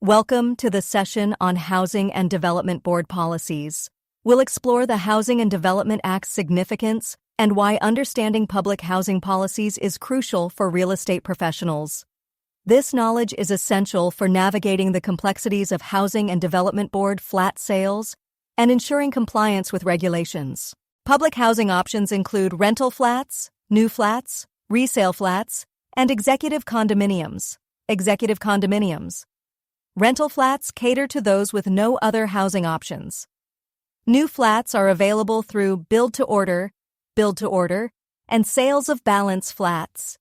Welcome to the session on Housing and Development Board policies. We'll explore the Housing and Development Act's significance and why understanding public housing policies is crucial for real estate professionals. This knowledge is essential for navigating the complexities of Housing and Development Board flat sales and ensuring compliance with regulations. Public housing options include rental flats, new flats, resale flats, and executive condominiums. Rental flats cater to those with no other housing options. New flats are available through build-to-order, and sales of balance flats.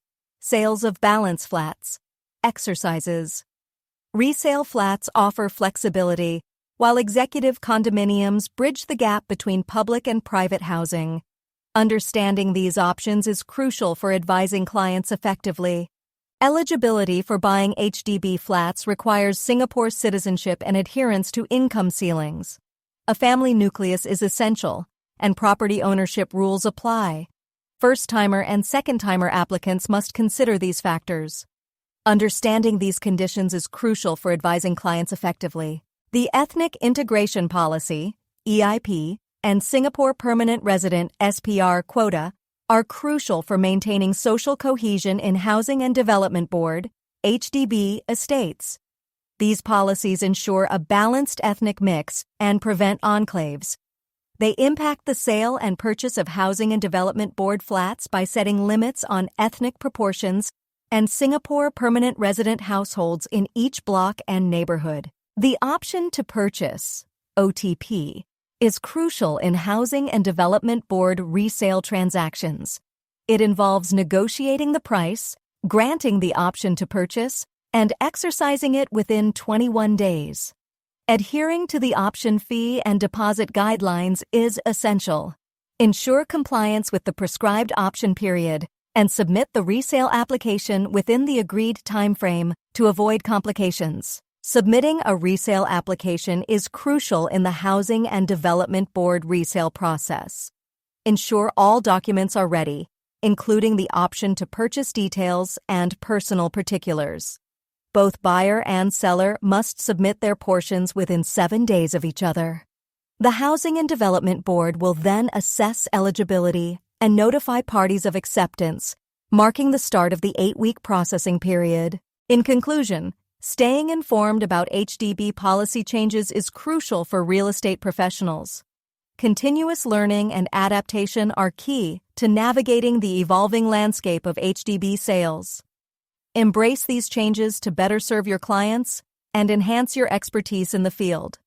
Exercises. Resale flats offer flexibility, while executive condominiums bridge the gap between public and private housing. Understanding these options is crucial for advising clients effectively. Eligibility for buying HDB flats requires Singapore citizenship and adherence to income ceilings. A family nucleus is essential, and property ownership rules apply. First-timer and second-timer applicants must consider these factors. Understanding these conditions is crucial for advising clients effectively. The Ethnic Integration Policy, EIP, and Singapore Permanent Resident SPR Quota are crucial for maintaining social cohesion in Housing and Development Board, HDB, estates. These policies ensure a balanced ethnic mix and prevent enclaves. They impact the sale and purchase of Housing and Development Board flats by setting limits on ethnic proportions and Singapore permanent resident households in each block and neighborhood. The option to purchase, OTP, is crucial in Housing and Development Board resale transactions. It involves negotiating the price, granting the option to purchase, and exercising it within 21 days. Adhering to the option fee and deposit guidelines is essential. Ensure compliance with the prescribed option period and submit the resale application within the agreed timeframe to avoid complications. Submitting a resale application is crucial in the Housing and Development Board resale process. Ensure all documents are ready, including the option to purchase details and personal particulars. Both buyer and seller must submit their portions within 7 days of each other. The Housing and Development Board will then assess eligibility and notify parties of acceptance, marking the start of the 8-week processing period. In conclusion, staying informed about HDB policy changes is crucial for real estate professionals. Continuous learning and adaptation are key to navigating the evolving landscape of HDB sales. Embrace these changes to better serve your clients and enhance your expertise in the field.